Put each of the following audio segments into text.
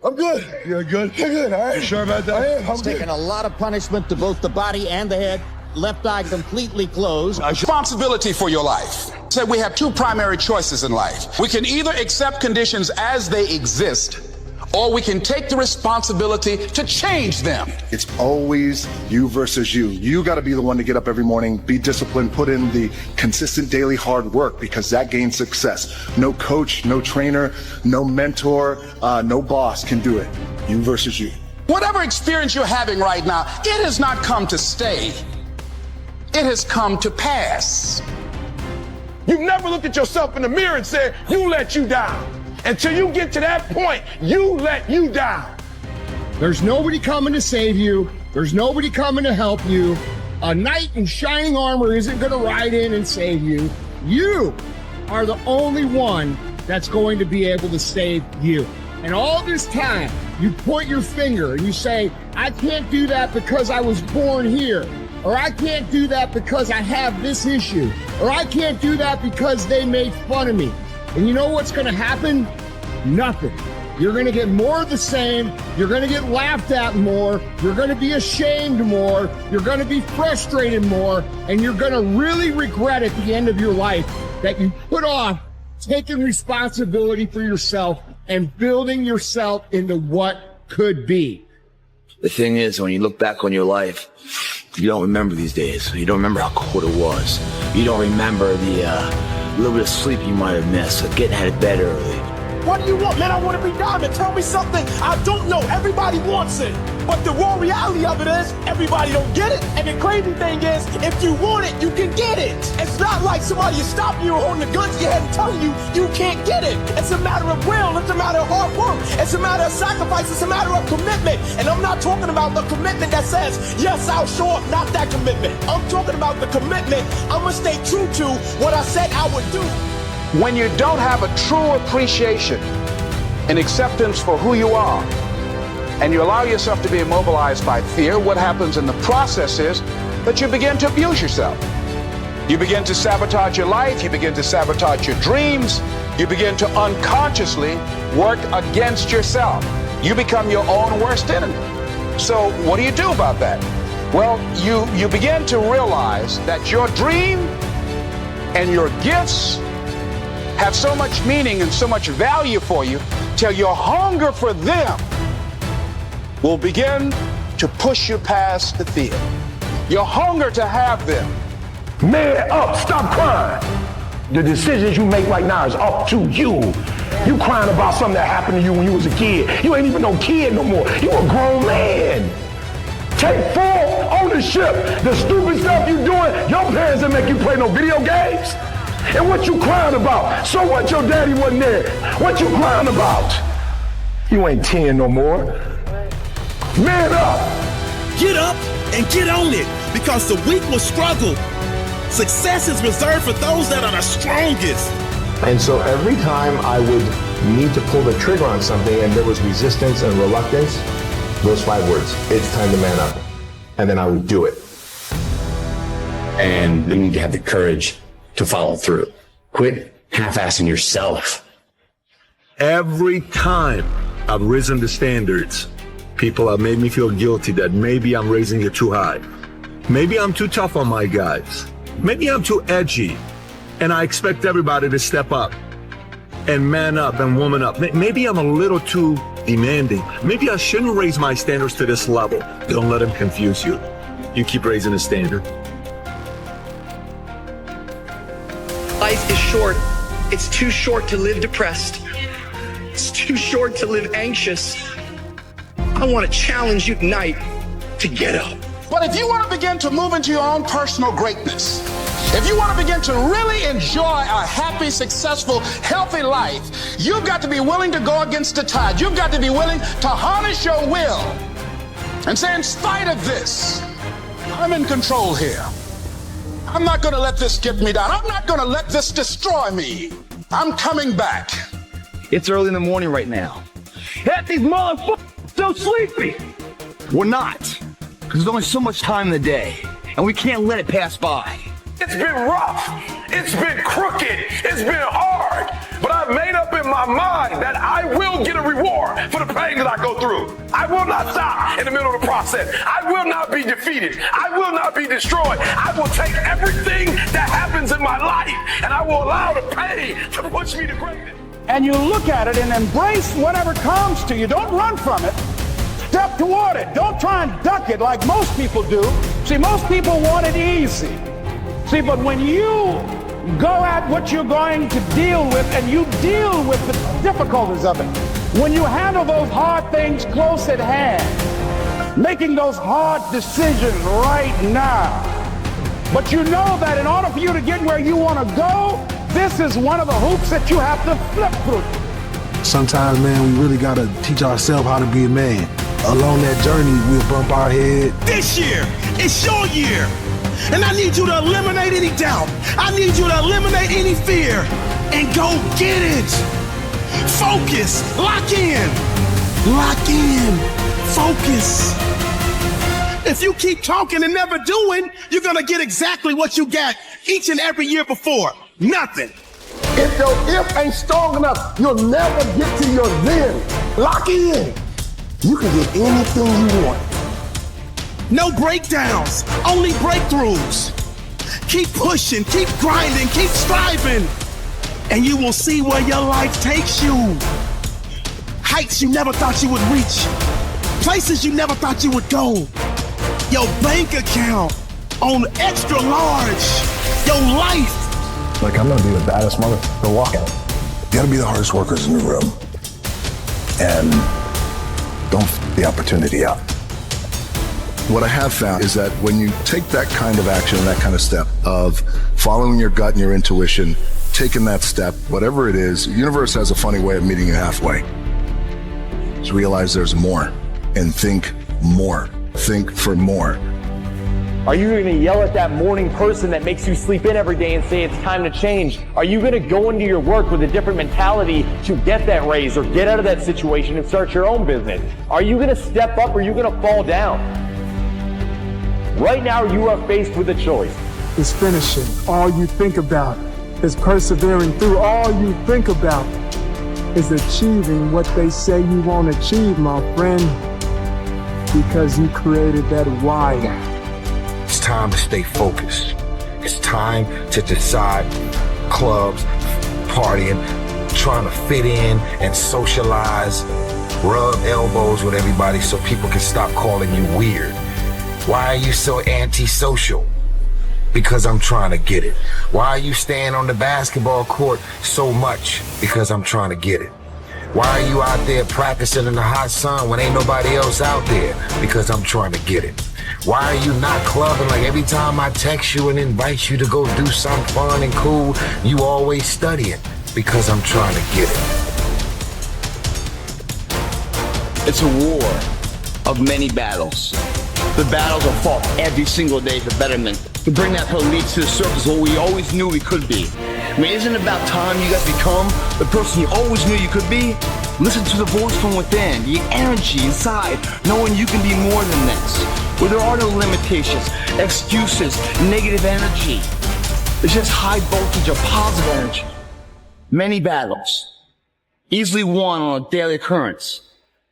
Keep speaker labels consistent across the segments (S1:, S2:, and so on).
S1: I'm good. You're good? You're good, all right? You sure about that? I am. I'm
S2: taking a lot of punishment to both the body and the head. Left eye completely closed.
S3: Responsibility for your life. So we have two primary choices in life. We can either accept conditions as they exist, or we can take the responsibility to change them.
S4: It's always you versus you. You got to be the one to get up every morning, be disciplined, put in the consistent daily hard work, because that gains success. No coach, no trainer, no mentor, no boss can do it. You versus you.
S3: Whatever experience you're having right now, it has not come to stay. It has come to pass.
S1: You've never looked at yourself in the mirror and said, you let you down. Until you get to that point, you let you down.
S5: There's nobody coming to save you. There's nobody coming to help you. A knight in shining armor isn't going to ride in and save you. You are the only one that's going to be able to save you. And all this time, you point your finger and you say, I can't do that because I was born here. Or I can't do that because I have this issue. Or I can't do that because they made fun of me. And you know what's going to happen? Nothing. You're going to get more of the same. You're going to get laughed at more. You're going to be ashamed more. You're going to be frustrated more. And you're going to really regret at the end of your life that you put off taking responsibility for yourself and building yourself into what could be.
S6: The thing is, when you look back on your life, you don't remember these days. You don't remember how cold it was. You don't remember the little bit of sleep you might have missed, or getting out of bed early.
S7: What do you want, man? I want to be diamond. Tell me something I don't know. Everybody wants it. But the raw reality of it is, everybody don't get it. And the crazy thing is, if you want it, you can get it. It's not like somebody is stopping you or holding the gun to your head and telling you you can't get it. It's a matter of will. It's a matter of hard work. It's a matter of sacrifice. It's a matter of commitment. And I'm not talking about the commitment that says, yes, I'll show up, not that commitment. I'm talking about the commitment. I'm going to stay true to what I said I would do.
S3: When you don't have a true appreciation and acceptance for who you are, and you allow yourself to be immobilized by fear, what happens in the process is that you begin to abuse yourself. You begin to sabotage your life. You begin to sabotage your dreams. You begin to unconsciously work against yourself. You become your own worst enemy. So what do you do about that? Well, you begin to realize that your dream and your gifts have so much meaning and so much value for you till your hunger for them will begin to push you past the fear. Your hunger to have them.
S1: Man up, stop crying. The decisions you make right now is up to you. You crying about something that happened to you when you was a kid. You ain't even no kid no more. You a grown man. Take full ownership. The stupid stuff you doing, your parents didn't make you play no video games. And what you crying about? So what, your daddy wasn't there? What you crying about? You ain't 10 no more. Man up!
S8: Get up and get on it, because the weak will struggle. Success is reserved for those that are the strongest.
S9: And so every time I would need to pull the trigger on something and there was resistance and reluctance, those 5 words, it's time to man up. And then I would do it.
S10: And you need to have the courage to follow through. Quit half-assing yourself.
S11: Every time I've risen the standards, people have made me feel guilty that maybe I'm raising it too high. Maybe I'm too tough on my guys. Maybe I'm too edgy. And I expect everybody to step up and man up and woman up. Maybe I'm a little too demanding. Maybe I shouldn't raise my standards to this level. Don't let them confuse you. You keep raising the standard.
S12: Life is short. It's too short to live depressed. It's too short to live anxious. I want to challenge you tonight to get up.
S3: But if you want to begin to move into your own personal greatness, if you want to begin to really enjoy a happy, successful, healthy life, you've got to be willing to go against the tide. You've got to be willing to harness your will and say, in spite of this, I'm in control here. I'm not going to let this get me down. I'm not going to let this destroy me. I'm coming back.
S13: It's early in the morning right now. Yet these motherfuckers so sleepy. We're not, because there's only so much time in the day, and we can't let it pass by.
S1: It's been rough. It's been crooked. It's been hard. But I've made up in my mind that I will get a reward for the pain that I go through. I will not stop in the middle of the process. I will not be defeated. I will not be destroyed. I will take everything that happens in my life and I will allow the pain to push me to greatness.
S14: And you look at it and embrace whatever comes to you. Don't run from it. Step toward it. Don't try and duck it like most people do. See, most people want it easy. See, but when you go at what you're going to deal with and you deal with the difficulties of it, when you handle those hard things close at hand, making those hard decisions right now, but you know that in order for you to get where you want to go, this is one of the hoops that you have to flip through.
S15: Sometimes, man, we really got to teach ourselves how to be a man. Along that journey, we'll bump our head.
S8: This year, it's your year. And I need you to eliminate any doubt. I need you to eliminate any fear. And go get it. Focus. Lock in. Lock in. Focus. If you keep talking and never doing, you're going to get exactly what you got each and every year before. Nothing.
S5: If your if ain't strong enough, you'll never get to your then. Lock in. You can get anything you want.
S8: No breakdowns, only breakthroughs. Keep pushing, keep grinding, keep striving, and you will see where your life takes you. Heights you never thought you would reach, places you never thought you would go. Your bank account on extra large, your life.
S4: Like, I'm gonna be the baddest motherfucker walking. You gotta be the hardest workers in the room. And don't f the opportunity up. What I have found is that when you take that kind of action, that kind of step of following your gut and your intuition, taking that step, whatever it is, the universe has a funny way of meeting you halfway. Just realize there's more and think more. Think for more.
S16: Are you going to yell at that morning person that makes you sleep in every day and say it's time to change? Are you going to go into your work with a different mentality to get that raise or get out of that situation and start your own business? Are you going to step up or are you going to fall down? Right now, you are faced with a choice.
S17: Is finishing. All you think about is persevering through. All you think about is achieving what they say you won't achieve, my friend, because you created that why.
S15: It's time to stay focused. It's time to decide clubs, partying, trying to fit in and socialize, rub elbows with everybody so people can stop calling you weird. Why are you so antisocial? Because I'm trying to get it. Why are you staying on the basketball court so much? Because I'm trying to get it. Why are you out there practicing in the hot sun when ain't nobody else out there? Because I'm trying to get it. Why are you not clubbing like every time I text you and invite you to go do something fun and cool, you always studying? Because I'm trying to get it.
S13: It's a war of many battles. The battles are fought every single day for betterment, to bring that elite to the surface what we always knew we could be. I mean, isn't it about time you guys become the person you always knew you could be? Listen to the voice from within, the energy inside, knowing you can be more than this. Where there are no limitations, excuses, negative energy. It's just high voltage of positive energy. Many battles, easily won on a daily occurrence.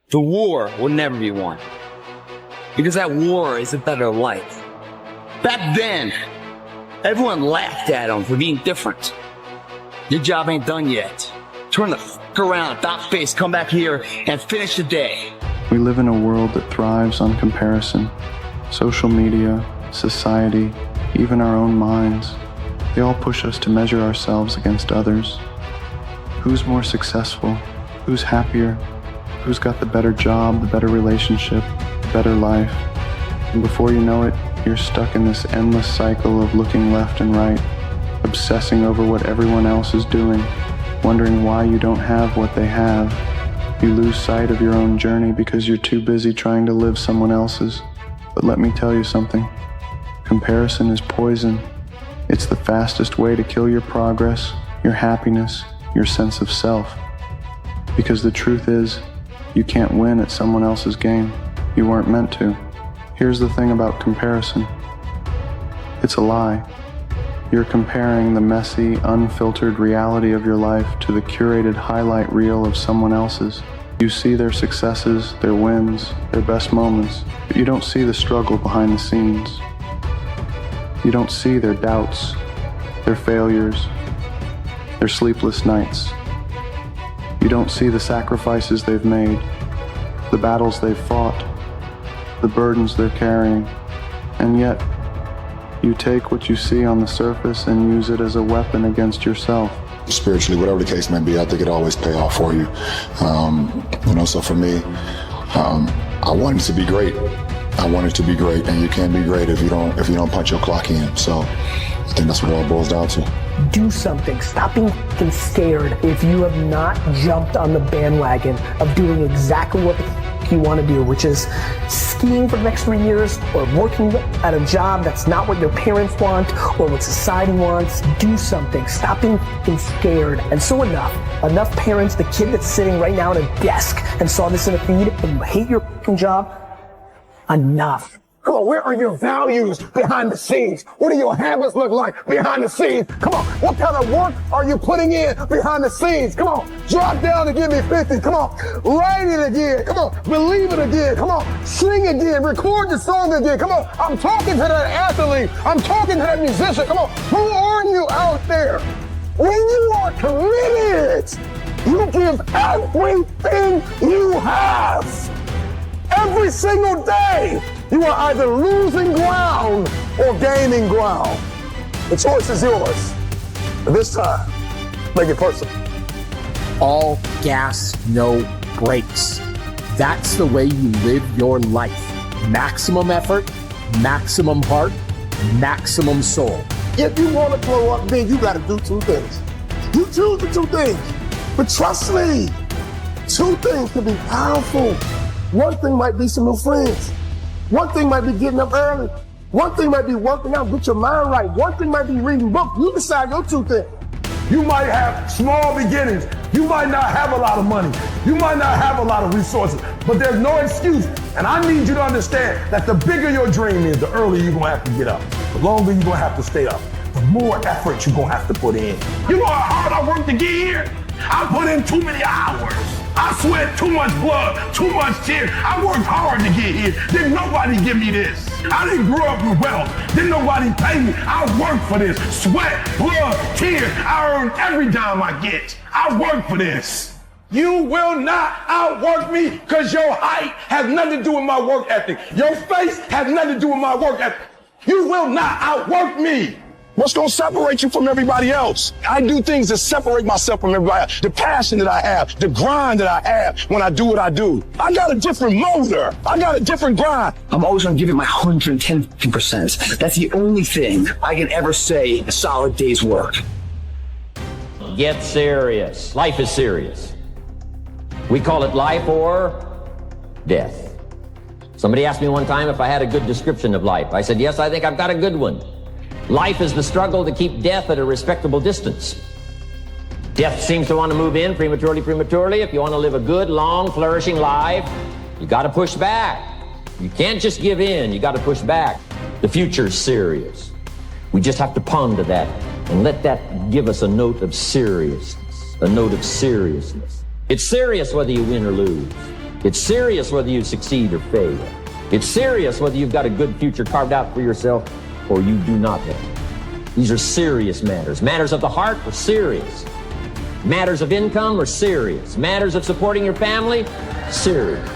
S13: The war will never be won. Because that war is a better life. Back then, everyone laughed at him for being different. Your job ain't done yet. Turn the f*** around, dot face, come back here, and finish the day.
S18: We live in a world that thrives on comparison. Social media, society, even our own minds, they all push us to measure ourselves against others. Who's more successful? Who's happier? Who's got the better job, the better relationship, the better life? And before you know it, you're stuck in this endless cycle of looking left and right, obsessing over what everyone else is doing, wondering why you don't have what they have. You lose sight of your own journey because you're too busy trying to live someone else's. But let me tell you something. Comparison is poison. It's the fastest way to kill your progress, your happiness, your sense of self. Because the truth is, you can't win at someone else's game. You weren't meant to. Here's the thing about comparison. It's a lie. You're comparing the messy, unfiltered reality of your life to the curated highlight reel of someone else's. You see their successes, their wins, their best moments, but you don't see the struggle behind the scenes. You don't see their doubts, their failures, their sleepless nights. You don't see the sacrifices they've made, the battles they've fought, the burdens they're carrying, and yet you take what you see on the surface and use it as a weapon against yourself.
S4: Spiritually, whatever the case may be, I think it always pay off for you. So for me, I want it to be great. I want it to be great, and you can't be great if you don't punch your clock in. So I think that's what it all boils down to.
S19: Do something. Stop being fucking scared if you have not jumped on the bandwagon of doing exactly what you want to do, which is skiing for the next 3 years or working at a job that's not what your parents want or what society wants. Do something. Stop being fucking scared. And so enough parents, the kid that's sitting right now at a desk and saw this in a feed and you hate your fucking job, enough.
S1: Come on, where are your values behind the scenes? What do your habits look like behind the scenes? Come on, what kind of work are you putting in behind the scenes? Come on, drop down and give me 50. Come on, write it again. Come on, believe it again. Come on, sing again, record the song again. Come on, I'm talking to that athlete. I'm talking to that musician. Come on, who are you out there? When you are committed, you give everything you have. Every single day, you are either losing ground or gaining ground. The choice is yours. But this time, make it personal.
S20: All gas, no brakes. That's the way you live your life. Maximum effort, maximum heart, maximum soul.
S1: If you want to blow up big, you got to do two things. You choose the two things. But trust me, two things can be powerful. One thing might be some new friends. One thing might be getting up early. One thing might be working out, get your mind right. One thing might be reading books. You decide your two things.
S21: You might have small beginnings. You might not have a lot of money. You might not have a lot of resources, but there's no excuse. And I need you to understand that the bigger your dream is, the earlier you're gonna have to get up. The longer you're gonna have to stay up. The more effort you're gonna have to put in. You know how hard I worked to get here? I put in too many hours. I sweat too much blood, too much tears. I worked hard to get here. Didn't nobody give me this. I didn't grow up with wealth. Didn't nobody pay me. I worked for this. Sweat, blood, tears. I earn every dime I get. I work for this. You will not outwork me because your height has nothing to do with my work ethic. Your face has nothing to do with my work ethic. You will not outwork me. What's going to separate you from everybody else? I do things that separate myself from everybody else. The passion that I have, the grind that I have when I do what I do. I got a different motor. I got a different grind.
S6: I'm always going to give it my 110%. That's the only thing I can ever say a solid day's work.
S22: Get serious. Life is serious. We call it life or death. Somebody asked me one time if I had a good description of life. I said, yes, I think I've got a good one. Life is the struggle to keep death at a respectable distance. Death seems to want to move in prematurely. If you want to live a good, long, flourishing life, you got to push back. You can't just give in. You got to push back. The future's serious. We just have to ponder that and let that give us a note of seriousness. A note of seriousness. It's serious whether you win or lose. It's serious whether you succeed or fail. It's serious whether you've got a good future carved out for yourself or you do not have. These are serious matters. Matters of the heart are serious. Matters of income are serious. Matters of supporting your family, serious.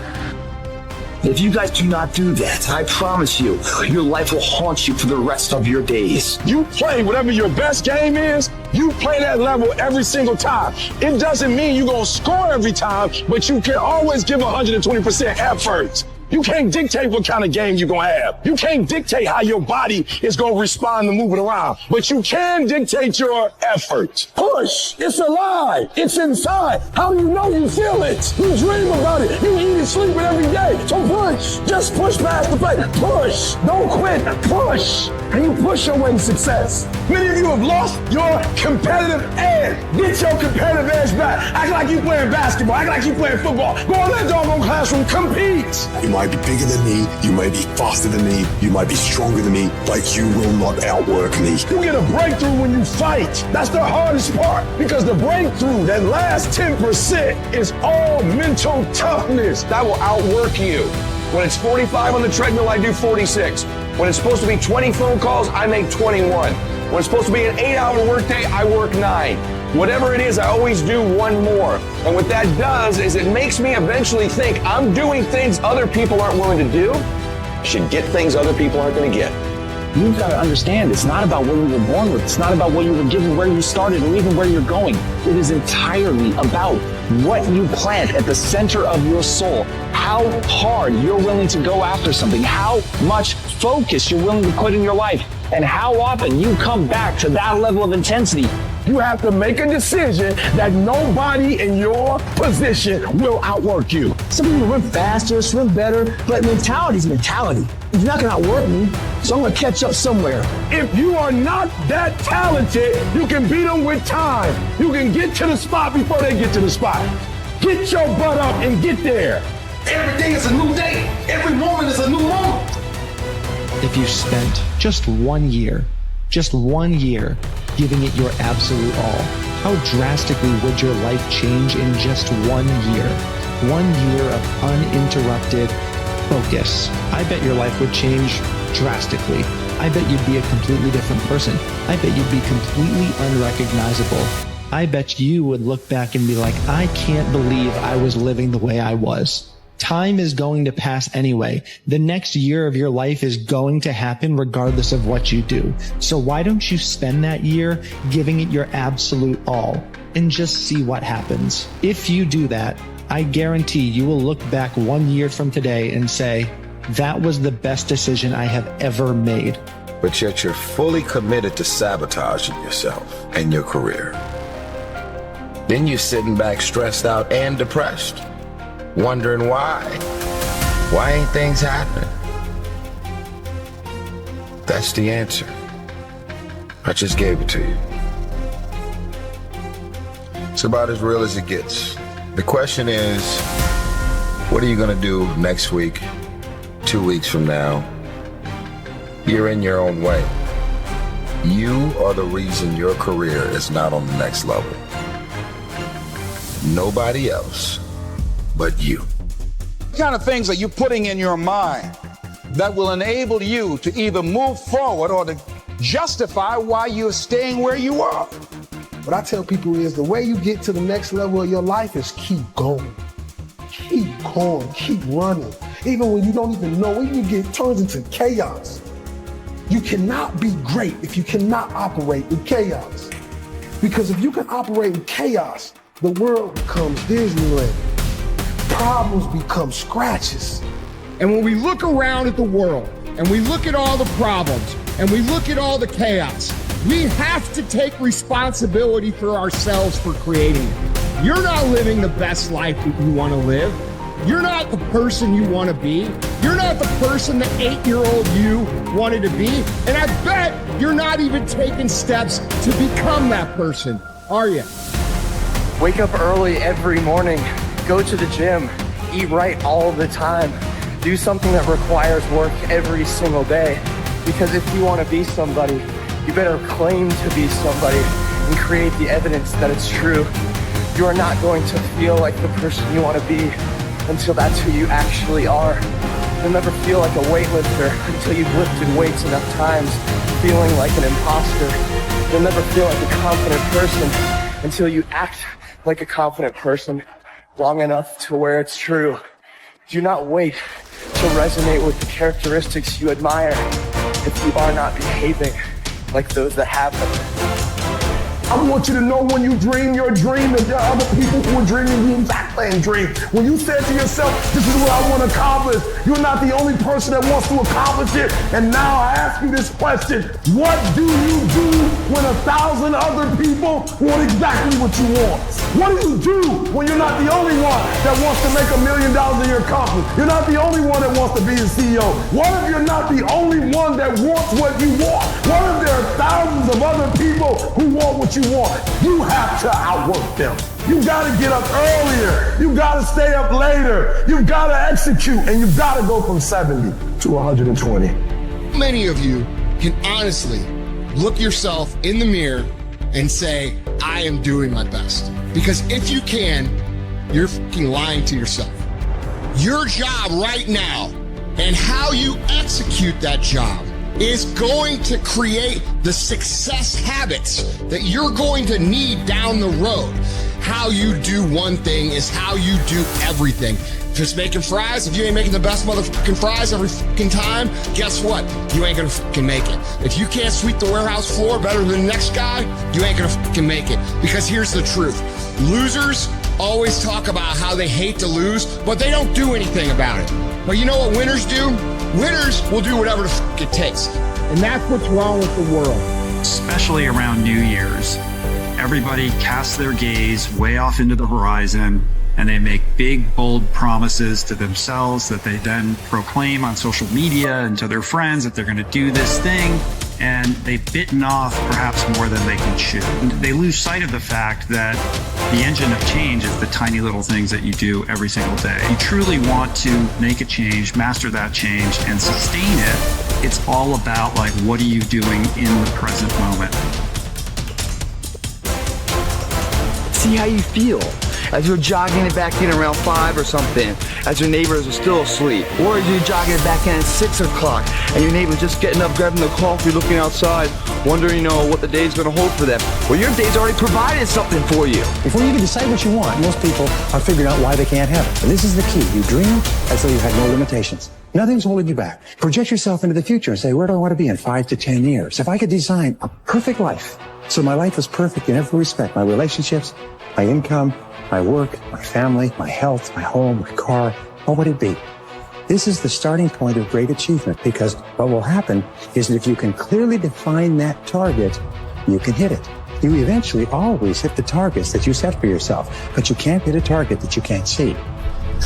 S6: If you guys do not do that, I promise you, your life will haunt you for the rest of your days.
S1: You play whatever your best game is, you play that level every single time. It doesn't mean you're going to score every time, but you can always give 120% effort. You can't dictate what kind of game you're going to have. You can't dictate how your body is going to respond to moving around. But you can dictate your effort. Push. It's alive. It's inside. How do you know you feel it? You dream about it. You eat and sleep it every day. So push. Just push past the pain. Push. Don't quit. Push. And you push your way to success. Many of you have lost your competitive edge. Get your competitive edge back. Act like you playing basketball. Act like you playing football. Go in that doggone classroom. Compete.
S2: race. You might be bigger than me, you might be faster than me, you might be stronger than me, but you will not outwork me.
S21: You get a breakthrough when you fight. That's the hardest part, because the breakthrough, that last 10%, is all mental toughness.
S7: That will outwork you. When it's 45 on the treadmill, I do 46. When it's supposed to be 20 phone calls, I make 21. When it's supposed to be an 8-hour workday, I work 9. Whatever it is, I always do one more. And what that does is it makes me eventually think I'm doing things other people aren't willing to do. I should get things other people aren't going to get.
S23: You've got to understand, it's not about what you were born with. It's not about what you were given, where you started, or even where you're going. It is entirely about what you plant at the center of your soul, how hard you're willing to go after something, how much focus you're willing to put in your life, and how often you come back to that level of intensity.
S21: You have to make a decision that nobody in your position will outwork you.
S24: Some people run faster, swim better, but mentality is mentality. You're not going to outwork me, so I'm going to catch up somewhere.
S21: If you are not that talented, you can beat them with time. You can get to the spot before they get to the spot. Get your butt up and get there.
S8: Every day is a new day. Every moment is a new moment.
S25: If you spent just 1 year giving it your absolute all, how drastically would your life change in just 1 year? 1 year of uninterrupted focus. I bet your life would change drastically. I bet you'd be a completely different person. I bet you'd be completely unrecognizable. I bet you would look back and be like, I can't believe I was living the way I was. Time is going to pass anyway. The next year of your life is going to happen regardless of what you do. So why don't you spend that year giving it your absolute all and just see what happens? If you do that, I guarantee you will look back 1 year from today and say, that was the best decision I have ever made.
S15: But yet you're fully committed to sabotaging yourself and your career. Then you're sitting back stressed out and depressed, wondering why. Why ain't things happening? That's the answer. I just gave it to you. It's about as real as it gets. The question is, what are you gonna do next week, 2 weeks from now? You're in your own way. You are the reason your career is not on the next level. Nobody else but you.
S3: What kind of things are you putting in your mind that will enable you to either move forward or to justify why you're staying where you are?
S26: What I tell people is the way you get to the next level of your life is keep going. Keep going, keep running. Even when you don't even know, even when it turns into chaos. You cannot be great if you cannot operate with chaos. Because if you can operate with chaos, the world becomes Disneyland. Problems become scratches.
S5: And when we look around at the world, and we look at all the problems, and we look at all the chaos, we have to take responsibility for ourselves for creating it. You're not living the best life that you want to live. You're not the person you want to be. You're not the person that 8-year-old you wanted to be. And I bet you're not even taking steps to become that person, are you?
S16: Wake up early every morning, go to the gym, eat right all the time, do something that requires work every single day. Because if you want to be somebody, you better claim to be somebody and create the evidence that it's true. You are not going to feel like the person you want to be until that's who you actually are. You'll never feel like a weightlifter until you've lifted weights enough times, feeling like an imposter. You'll never feel like a confident person until you act like a confident person long enough to where it's true. Do not wait to resonate with the characteristics you admire if you are not behaving like those that have them.
S21: I want you to know when you dream your dream that there are other people who are dreaming the exact same dream. When you said to yourself, this is what I want to accomplish, you're not the only person that wants to accomplish it. And now I ask you this question, what do you do when 1,000 other people want exactly what you want? What do you do when you're not the only one that wants to make $1 million in your company? You're not the only one that wants to be a CEO. What if you're not the only one that wants what you want? What if there are thousands of other people who want what you you want, you have to outwork them. You gotta get up earlier. You gotta stay up later. You gotta execute, and you gotta go from 70 to 120.
S5: Many of you can honestly look yourself in the mirror and say, I am doing my best. Because if you can, you're fucking lying to yourself. Your job right now and how you execute that job is going to create the success habits that you're going to need down the road. How you do one thing is how you do everything. If it's making fries, if you ain't making the best motherfucking fries every fucking time, guess what? You ain't gonna fucking make it. If you can't sweep the warehouse floor better than the next guy, you ain't gonna fucking make it. Because here's the truth. Losers always talk about how they hate to lose, but they don't do anything about it. But you know what winners do? Winners will do whatever the fuck it takes.
S24: And that's what's wrong with the world.
S9: Especially around New Year's. Everybody casts their gaze way off into the horizon, and they make big, bold promises to themselves that they then proclaim on social media and to their friends that they're going to do this thing, and they've bitten off perhaps more than they can chew. And they lose sight of the fact that the engine of change is the tiny little things that you do every single day. If you truly want to make a change, master that change, and sustain it, it's all about, like, what are you doing in the present moment?
S13: See how you feel as you're jogging it back in around 5 or something, as your neighbors are still asleep. Or as you're jogging it back in at 6 o'clock, and your neighbor's just getting up, grabbing the coffee, looking outside, wondering, what the day's gonna hold for them. Well, your day's already provided something for you.
S10: Before you can decide what you want, most people are figuring out why they can't have it. And this is the key. You dream as though you had no limitations. Nothing's holding you back. Project yourself into the future and say, where do I want to be in 5 to 10 years? If I could design a perfect life, so my life was perfect in every respect, my relationships, my income, my work, my family, my health, my home, my car, what would it be? This is the starting point of great achievement, because what will happen is that if you can clearly define that target, you can hit it. You eventually always hit the targets that you set for yourself, but you can't hit a target that you can't see.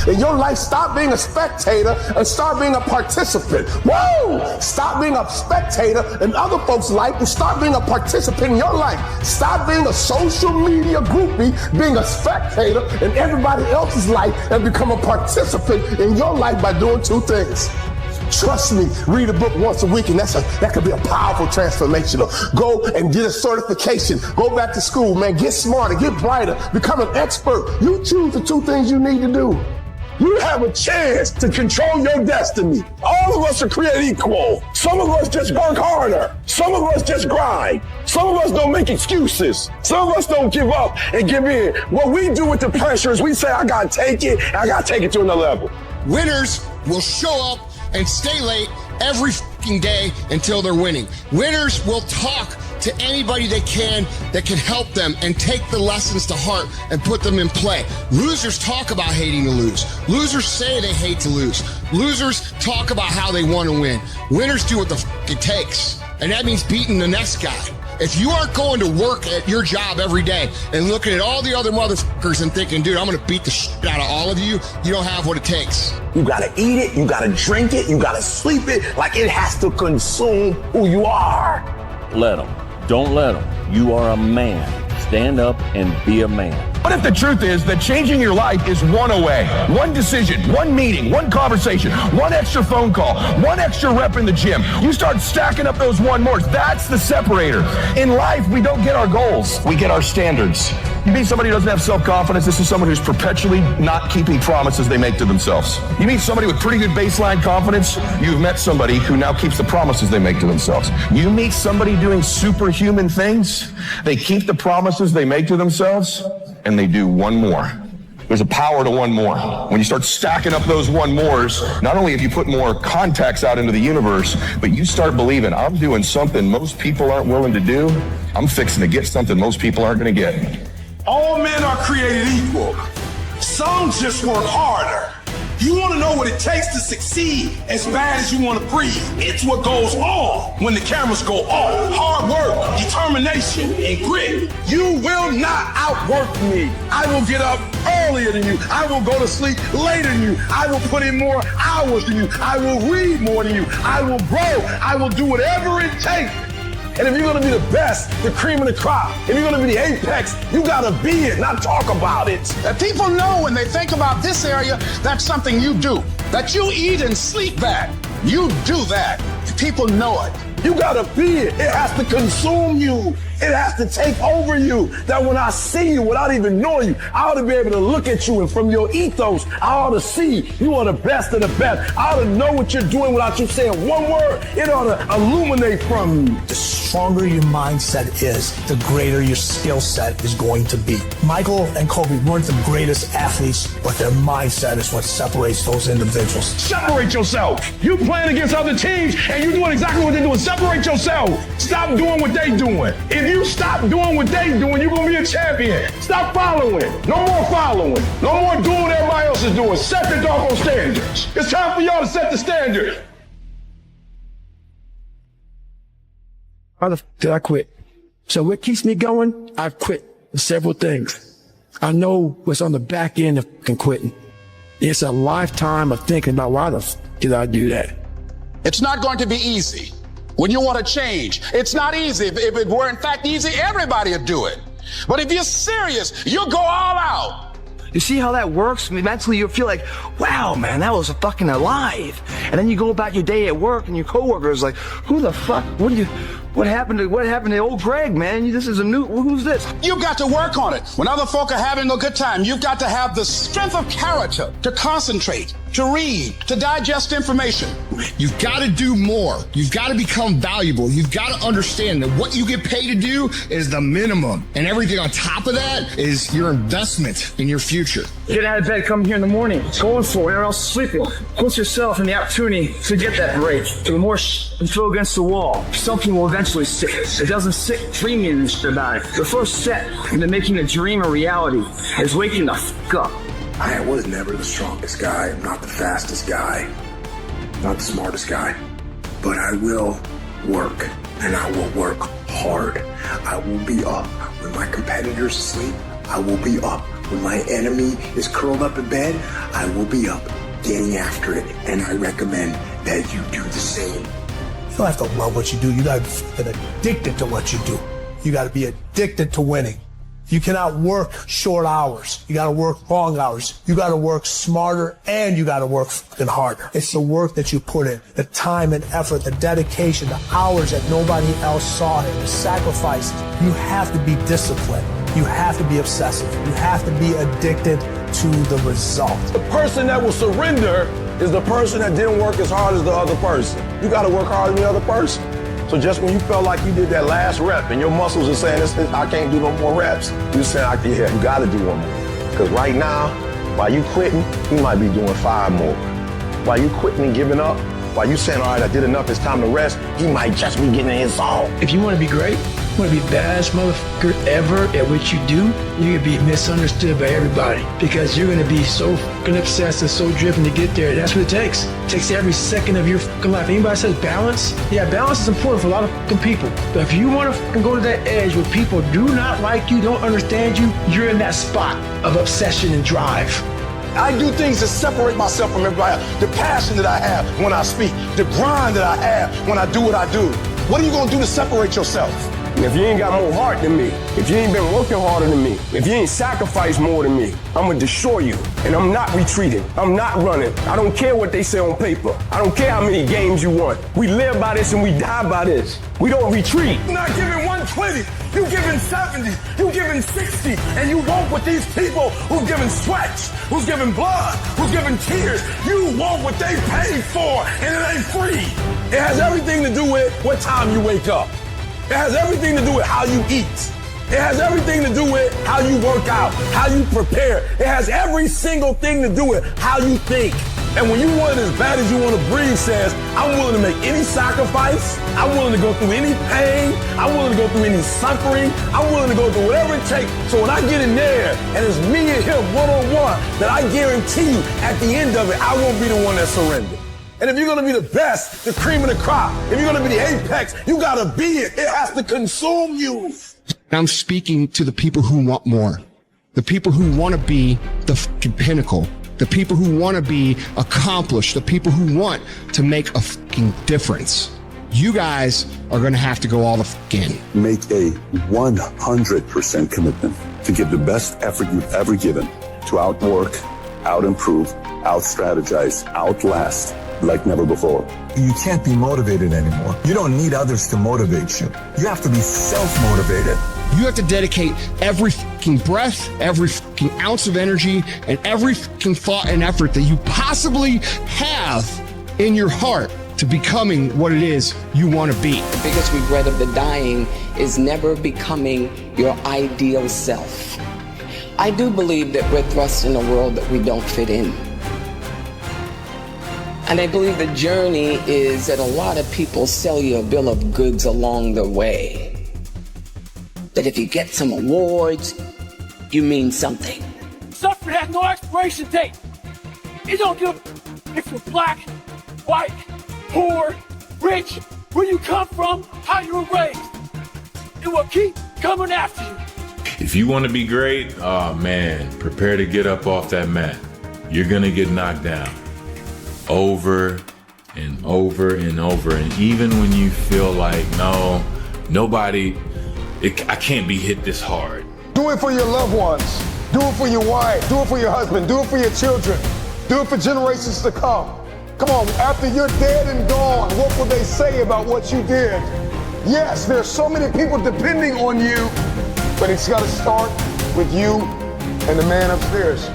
S21: In your life, stop being a spectator and start being a participant. Woo! Stop being a spectator in other folks' life and start being a participant in your life. Stop being a social media groupie, being a spectator in everybody else's life, and become a participant in your life by doing 2 things. Trust me, read a book once a week, and that could be a powerful transformational. Go and get a certification. Go back to school, man. Get smarter, get brighter, become an expert. You choose the 2 things you need to do. You have a chance to control your destiny. All of us are created equal. Some of us just work harder. Some of us just grind. Some of us don't make excuses. Some of us don't give up and give in. What we do with the pressure is we say, I gotta take it, and I gotta take it to another level.
S5: Winners will show up and stay late every fucking day until they're winning. Winners will talk to anybody they can that can help them and take the lessons to heart and put them in play. Losers talk about hating to lose. Losers say they hate to lose. Losers talk about how they want to win. Winners do what the fuck it takes. And that means beating the next guy. If you aren't going to work at your job every day and looking at all the other motherfuckers and thinking, dude, I'm going to beat the shit out of all of you, you don't have what it takes.
S21: You gotta eat it, you gotta drink it, you gotta sleep it, like it has to consume who you are.
S11: Let them. Don't let them. You are a man. Stand up and be a man.
S21: What if the truth is that changing your life is one away? One decision, one meeting, one conversation, one extra phone call, one extra rep in the gym. You start stacking up those one mores. That's the separator. In life, we don't get our goals. We get our standards. You meet somebody who doesn't have self-confidence, this is someone who's perpetually not keeping promises they make to themselves. You meet somebody with pretty good baseline confidence, you've met somebody who now keeps the promises they make to themselves. You meet somebody doing superhuman things, they keep the promises they make to themselves, and they do one more. There's a power to one more. When you start stacking up those one mores, not only have you put more contacts out into the universe, but you start believing, I'm doing something most people aren't willing to do. I'm fixing to get something most people aren't going to get. All men are created equal. Some just work harder. You want to know what it takes to succeed as bad as you want to breathe. It's what goes on when the cameras go off. Hard work, determination, and grit. You will not outwork me. I will get up earlier than you. I will go to sleep later than you. I will put in more hours than you. I will read more than you. I will grow. I will do whatever it takes And if you're gonna be the best, the cream of the crop, if you're gonna be the apex, you gotta be it, not talk about it.
S3: That people know when they think about this area, that's something you do. That you eat and sleep that. You do that. People know it.
S21: You gotta be it. It has to consume you. It has to take over you. That when I see you without even knowing you, I ought to be able to look at you, and from your ethos, I ought to see you are the best of the best. I ought to know what you're doing without you saying one word. It ought to illuminate from you.
S4: The stronger your mindset is, the greater your skill set is going to be. Michael and Kobe weren't the greatest athletes, but their mindset is what separates those individuals.
S21: Separate yourself. You playing against other teams and you doing exactly what they're doing. Separate yourself. Stop doing what they doing. If you stop doing what they doing, you're gonna be a champion. Stop following. No more following. No more doing what everybody else is doing. Set the doggone standards. It's time for y'all to set the standard.
S26: How the f did I quit? So what keeps me going? I've quit several things. I know what's on the back end of quitting. It's a lifetime of thinking about why the f did I do that?
S3: It's not going to be easy. When you want to change, it's not easy. If it were in fact easy, everybody would do it. But if you're serious, you'll go all out.
S6: You see how that works? I mean, mentally you'll feel like, wow, man, that was fucking alive. And then you go about your day at work and your coworkers like, who the fuck? What happened to old Greg, man? This is a new, who's this?
S3: You've got to work on it. When other folk are having a good time, you've got to have the strength of character to concentrate, to read, to digest information.
S5: You've got to do more. You've got to become valuable. You've got to understand that what you get paid to do is the minimum. And everything on top of that is your investment in your future.
S12: Get out of bed, come here in the morning. Going for it, or else sleeping. Put yourself in the opportunity to get that break. The more you throw against the wall, something will eventually stick. It doesn't stick dreaming about it. The first step into making a dream a reality is waking the f*** up.
S2: I was never the strongest guy. I'm not the fastest guy. Not the smartest guy. But I will work, and I will work hard. I will be up when my competitors sleep. I will be up when my enemy is curled up in bed. I will be up getting after it, and I recommend that you do the same.
S4: You don't have to love what you do. You got to get addicted to what you do. You got to be addicted to winning. You cannot work short hours. You got to work long hours. You got to work smarter, and you got to work fucking harder. It's the work that you put in, the time and effort, the dedication, the hours that nobody else saw in, the sacrifice. You have to be disciplined. You have to be obsessive. You have to be addicted to the result.
S21: The person that will surrender is the person that didn't work as hard as the other person. You got to work harder than the other person. So just when you felt like you did that last rep and your muscles are saying, I can't do no more reps, you're saying, yeah, you got to do one more. Because right now, while you quitting, you might be doing 5 more. While you quitting and giving up, while you saying, all right, I did enough, it's time to rest, he might just be getting in his zone.
S26: If you want to be great, you want to be the baddest motherfucker ever at what you do, you're going to be misunderstood by everybody because you're going to be so fucking obsessed and so driven to get there. That's what it takes. It takes every second of your fucking life. Anybody says balance? Yeah, balance is important for a lot of fucking people. But if you want to fucking go to that edge where people do not like you, don't understand you, you're in that spot of obsession and drive.
S21: I do things to separate myself from everybody else. The passion that I have when I speak, the grind that I have when I do what I do. What are you going to do to separate yourself?
S7: If you ain't got more heart than me, if you ain't been working harder than me, if you ain't sacrificed more than me, I'm gonna destroy you. And I'm not retreating. I'm not running. I don't care what they say on paper. I don't care how many games you won. We live by this and we die by this. We don't retreat.
S21: You're not giving 120. You giving 70. You giving 60. And you want what these people who's giving sweats, who's giving blood, who's giving tears, you want what they paid for, and it ain't free. It has everything to do with what time you wake up. It has everything to do with how you eat. It has everything to do with how you work out, how you prepare. It has every single thing to do with how you think. And when you want it as bad as you want to breathe says, I'm willing to make any sacrifice. I'm willing to go through any pain. I'm willing to go through any suffering. I'm willing to go through whatever it takes. So when I get in there and it's me and him one-on-one, that I guarantee you at the end of it, I won't be the one that surrendered. And if you're going to be the best, the cream of the crop, if you're going to be the apex, you got to be it. It has to consume you.
S5: I'm speaking to the people who want more, the people who want to be the fucking pinnacle, the people who want to be accomplished, the people who want to make a fucking difference. you guys are going to have to go all the in.
S14: Make a 100% commitment to give the best effort you've ever given to outwork, out-improve, out-strategize, outlast like never before.
S15: You can't be motivated anymore. You don't need others to motivate you. You have to be self-motivated.
S5: You have to dedicate every fucking breath, every fucking ounce of energy, and every fucking thought and effort that you possibly have in your heart to becoming what it is you want to be.
S17: The biggest regret of the dying is never becoming your ideal self. I do believe that we're thrust in a world that we don't fit in. And I believe the journey is that a lot of people sell you a bill of goods along the way. That if you get some awards, you mean something.
S18: Suffering has no expiration date. It don't give if you're black, white, poor, rich, where you come from, how you were raised. It will keep coming after you.
S19: If you want to be great, oh man, prepare to get up off that mat. You're gonna get knocked down over and over and over. And even when you feel like, no, nobody, I can't be hit this hard.
S21: Do it for your loved ones. Do it for your wife. Do it for your husband. Do it for your children. Do it for generations to come. Come on, after you're dead and gone, what will they say about what you did? Yes, there's so many people depending on you, but it's got to start with you and the man upstairs.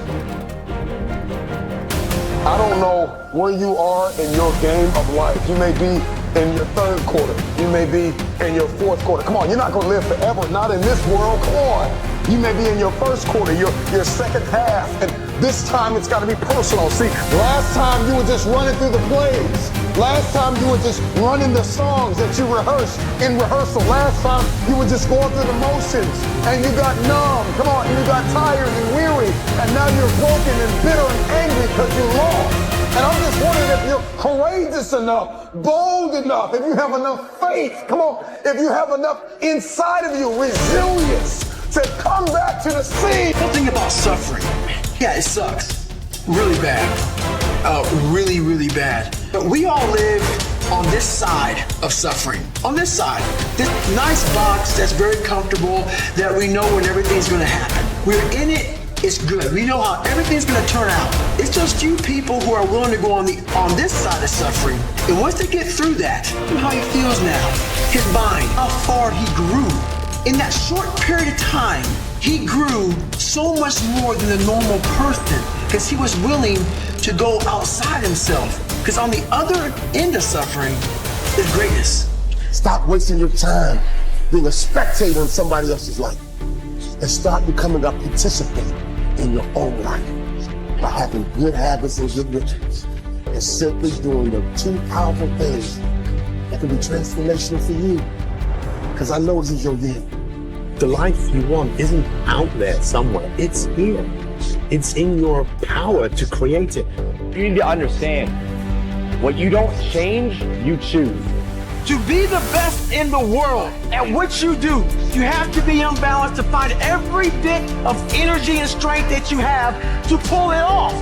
S21: I don't know where you are in your game of life. You may be in your third quarter. You may be in your fourth quarter. Come on, you're not going to live forever, not in this world. Come on. You may be in your first quarter, your second half, and this time it's got to be personal. See, last time you were just running through the plays. Last time you were just running the songs that you rehearsed in rehearsal. Last time you were just going through the motions and you got numb. Come on, and you got tired and weary, and now you're broken and bitter and angry because you lost. And I'm just wondering if you're courageous enough, bold enough, if you have enough faith, come on, if you have enough inside of you, resilience to come back to the scene.
S24: One thing about suffering, yeah, it sucks. Really bad. Really, really bad. But we all live on this side of suffering. On this side. This nice box that's very comfortable, that we know when everything's gonna happen. We're in it. It's good. We know how everything's gonna turn out. It's just you people who are willing to go on this side of suffering. And once they get through that, look how he feels now. His mind, how far he grew. In that short period of time, he grew so much more than the normal person because he was willing to go outside himself. Because on the other end of suffering is greatness.
S20: Stop wasting your time being a spectator in somebody else's life and start becoming a participant in your own life by having good habits and good rituals and simply doing the two powerful things that can be transformational for you. Because I know this is your year.
S22: The life you want isn't out there somewhere. It's here. It's in your power to create it.
S16: You need to understand, what you don't change, you choose.
S24: To be the best in the world at what you do, you have to be unbalanced to find every bit of energy and strength that you have to pull it off.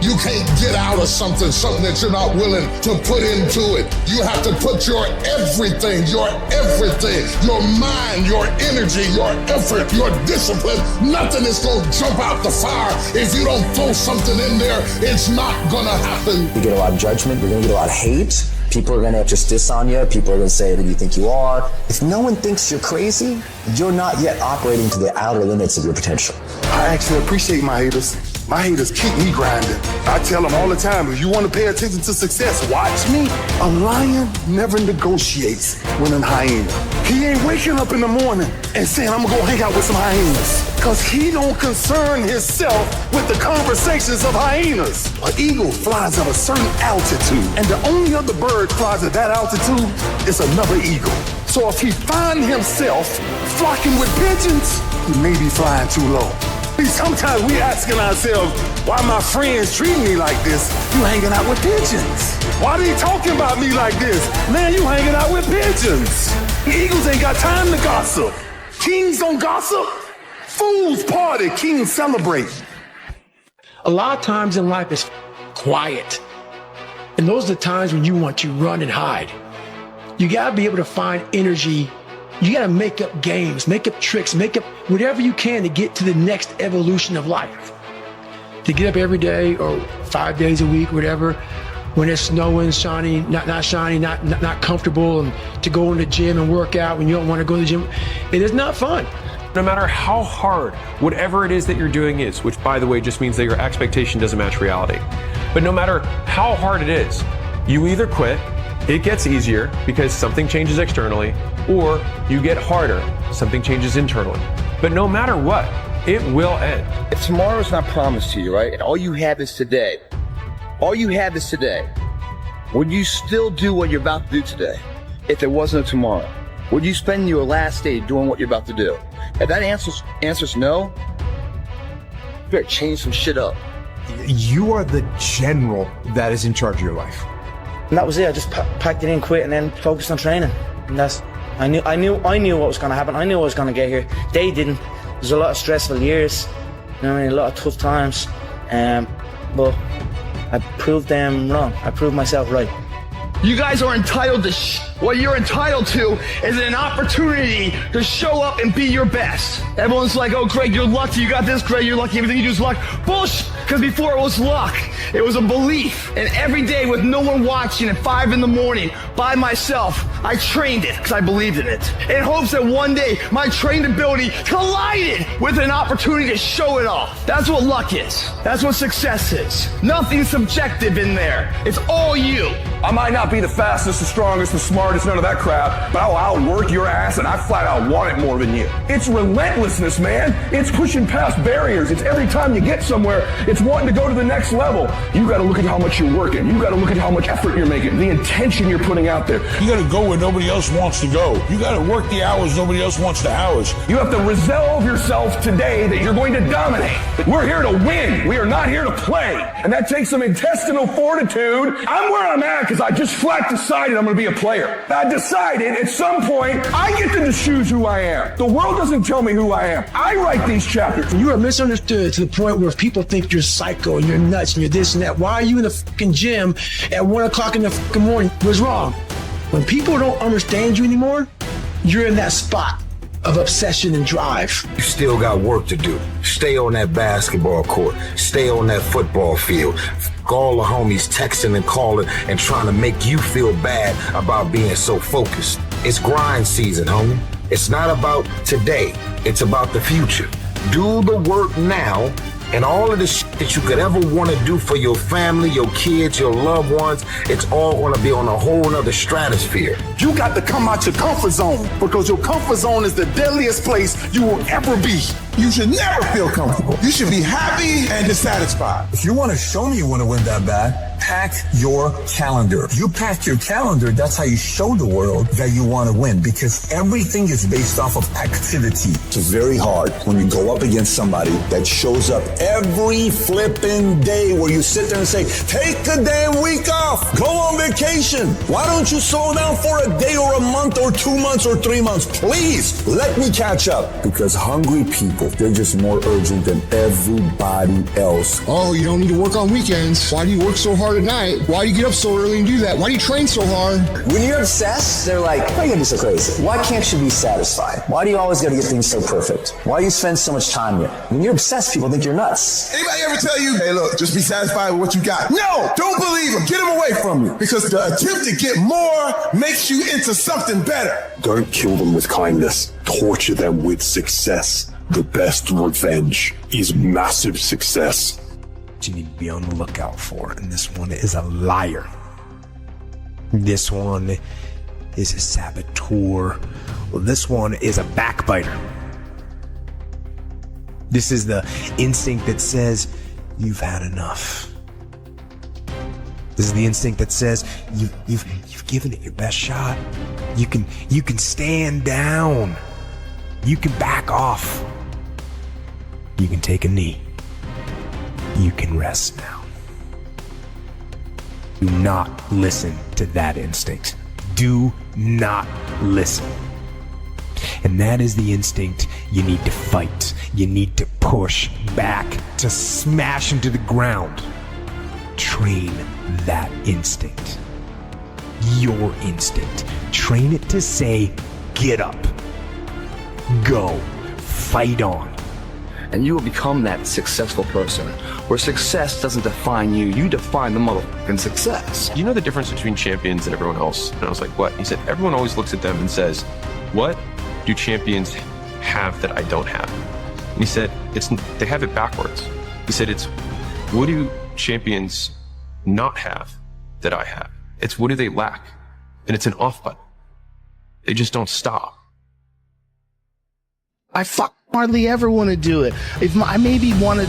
S21: You can't get out of something that you're not willing to put into it. You have to put your everything, your mind, your energy, your effort, your discipline. Nothing is going to jump out the fire. If you don't throw something in there, it's not going to happen.
S27: You get a lot of judgment. You're going to get a lot of hate. People are going to just diss on you. People are going to say that you think you are. If no one thinks you're crazy, you're not yet operating to the outer limits of your potential.
S21: I actually appreciate my haters. My haters keep me grinding. I tell them all the time, if you want to pay attention to success, watch me. A lion never negotiates with a hyena. He ain't waking up in the morning and saying, I'm going to go hang out with some hyenas. Because he don't concern himself with the conversations of hyenas. An eagle flies at a certain altitude, and the only other bird flies at that altitude is another eagle. So if he finds himself flocking with pigeons, he may be flying too low. Sometimes we asking ourselves, why my friends treat me like this? You hanging out with pigeons. Why they talking about me like this? Man, you hanging out with pigeons. Eagles ain't got time to gossip. Kings don't gossip. Fools party, kings celebrate.
S24: A lot of times in life it's quiet. And those are the times when you want to run and hide.
S26: You got to be able to find energy. You got to make up games, make up tricks, make up whatever you can to get to the next evolution of life. To get up every day or 5 days a week, whatever, when it's snowing, shiny, not shiny, not comfortable, and to go in the gym and work out when you don't want to go to the gym, it is not fun.
S1: No matter how hard whatever it is that you're doing is, which by the way just means that your expectation doesn't match reality, but no matter how hard it is, you either quit, it gets easier because something changes externally, or you get harder, something changes internally. But no matter what, it will end.
S6: If tomorrow's not promised to you, right, and all you have is today, would you still do what you're about to do today if there wasn't a tomorrow? Would you spend your last day doing what you're about to do? If that answer's no, you better change some shit up.
S8: You are the general that is in charge of your life.
S6: And that was it. I just packed it in, quit, and then focused on training. And that's, I knew what was going to happen. I knew I was going to get here. They didn't. There's a lot of stressful years, you know what I mean, a lot of tough times. But I proved them wrong. I proved myself right.
S5: You guys are entitled to what you're entitled to is an opportunity to show up and be your best. Everyone's like, oh, Greg, you're lucky. You got this, Greg, you're lucky. Everything you do is luck. Bullshit. Because before it was luck, it was a belief. And every day with no one watching at 5 in the morning by myself, I trained it because I believed in it. In hopes that one day my trained ability collided with an opportunity to show it off. That's what luck is. That's what success is. Nothing subjective in there. It's all you.
S7: I might not be the fastest, the strongest, the smartest, none of that crap, but I'll outwork your ass and I flat out want it more than you. It's relentlessness, man. It's pushing past barriers. It's every time you get somewhere, it's wanting to go to the next level. You gotta look at how much you're working. You gotta look at how much effort you're making, the intention you're putting out there.
S21: You gotta go where nobody else wants to go. You gotta work the hours nobody else wants the hours.
S7: You have to resolve yourself today that you're going to dominate. We're here to win. We are not here to play. And that takes some intestinal fortitude. I'm where I'm at because I just flat decided I'm going to be a player. I decided at some point I get to choose who I am. The world doesn't tell me who I am. I write these chapters.
S26: You are misunderstood to the point where people think you're psycho and you're nuts and you're this and that. Why are you in the fucking gym at 1 o'clock in the fucking morning? What's wrong? When people don't understand you anymore, you're in that spot of obsession and drive.
S15: You still got work to do. Stay on that basketball court. Stay on that football field. All the homies texting and calling and trying to make you feel bad about being so focused. It's grind season, homie. It's not about today. It's about the future. Do the work now, and all of the shit that you could ever want to do for your family, your kids, your loved ones, it's all going to be on a whole nother stratosphere.
S20: You got to come out your comfort zone, because your comfort zone is the deadliest place you will ever be. You should never feel comfortable. You should be happy and dissatisfied.
S14: If you want to show me you want to win that bad, pack your calendar. You pack your calendar, that's how you show the world that you want to win, because everything is based off of activity. It's very hard when you go up against somebody that shows up every flipping day where you sit there and say, take a damn week off, go on vacation. Why don't you slow down for a day or a month or 2 months or 3 months? Please let me catch up. Because hungry people, they're just more urgent than everybody else.
S5: Oh, you don't need to work on weekends. Why do you work so hard at night? Why do you get up so early and do that? Why do you train so hard?
S27: When you're obsessed, they're like, why are you gonna be so crazy? Why can't you be satisfied? Why do you always gotta get things so perfect? Why do you spend so much time here? When you're obsessed, people think you're nuts.
S20: Anybody ever tell you, hey, look, just be satisfied with what you got? No, don't believe him. Get him away from you. Because the attempt to get more makes you into something better.
S14: Don't kill them with kindness. Torture them with success. The best revenge is massive success.
S8: What you need to be on the lookout for, and this one is a liar. This one is a saboteur. Well, this one is a backbiter. This is the instinct that says, you've had enough. This is the instinct that says, you've given it your best shot. You can stand down. You can back off. You can take a knee. You can rest now. Do not listen to that instinct. Do not listen. And that is the instinct you need to fight. You need to push back, to smash into the ground. Train that instinct. your instinct. Train it to say, get up, go, fight on.
S6: And you will become that successful person, where success doesn't define you, you define the motherfucking success.
S1: You know the difference between champions and everyone else? And I was like, what? He said, everyone always looks at them and says, what do champions have that I don't have? And he said, they have it backwards. He said, it's what do champions not have that I have? It's what do they lack? And it's an off button. They just don't stop.
S3: I hardly ever want to do it. I maybe want to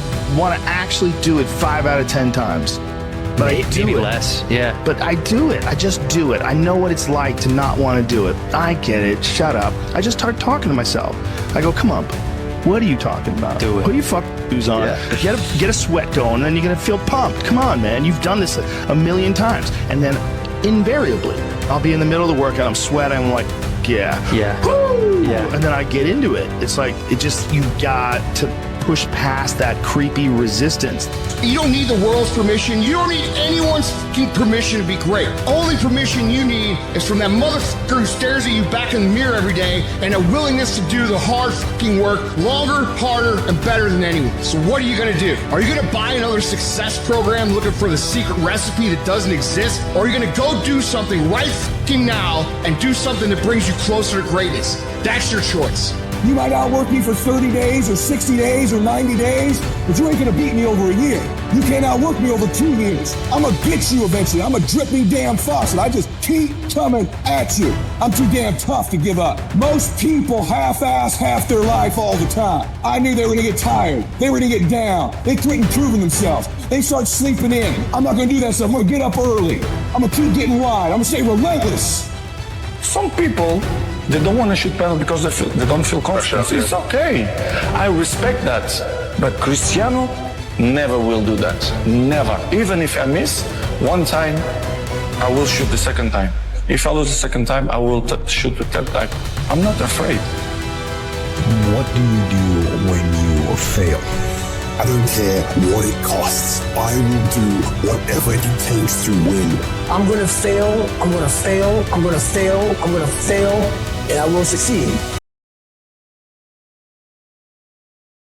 S3: actually do it 5 out of 10 times. But
S9: maybe less, yeah.
S3: But I do it. I just do it. I know what it's like to not want to do it. I get it. Shut up. I just start talking to myself. I go, come on, what are you talking about?
S9: Do it.
S3: Put your fucking shoes on. Yeah. Get a sweat going, and then you're going to feel pumped. Come on, man. You've done this a million times. And then invariably, I'll be in the middle of the workout. I'm sweating. I'm like, yeah. Woo! Yeah. And then I get into it. It's like, you got to push past that creepy resistance.
S5: You don't need the world's permission. You don't need anyone's fucking permission to be great. Only permission you need is from that motherfucker who stares at you back in the mirror every day and a willingness to do the hard fucking work longer, harder, and better than anyone. So what are you gonna do? Are you gonna buy another success program looking for the secret recipe that doesn't exist? Or are you gonna go do something right fucking now and do something that brings you closer to greatness? That's your choice.
S21: You might outwork me for 30 days or 60 days or 90 days, but you ain't gonna beat me over a year. You can't outwork me over 2 years. I'm gonna get you eventually. I'm a dripping damn faucet. I just keep coming at you. I'm too damn tough to give up. Most people half-ass half their life all the time. I knew they were gonna get tired. They were gonna get down. They quit improving themselves. They start sleeping in. I'm not gonna do that stuff. I'm gonna get up early. I'm gonna keep getting wide. I'm gonna stay relentless.
S10: Some people, they don't want to shoot penalty because they don't feel confident. It's okay. I respect that. But Cristiano never will do that. Never. Even if I miss one time, I will shoot the second time. If I lose the second time, I will shoot the third time. I'm not afraid.
S8: What do you do when you fail?
S2: I don't care what it costs. I will do whatever it takes to win.
S26: I'm gonna fail, I'm gonna fail, I'm gonna fail, I'm gonna fail, and I will succeed.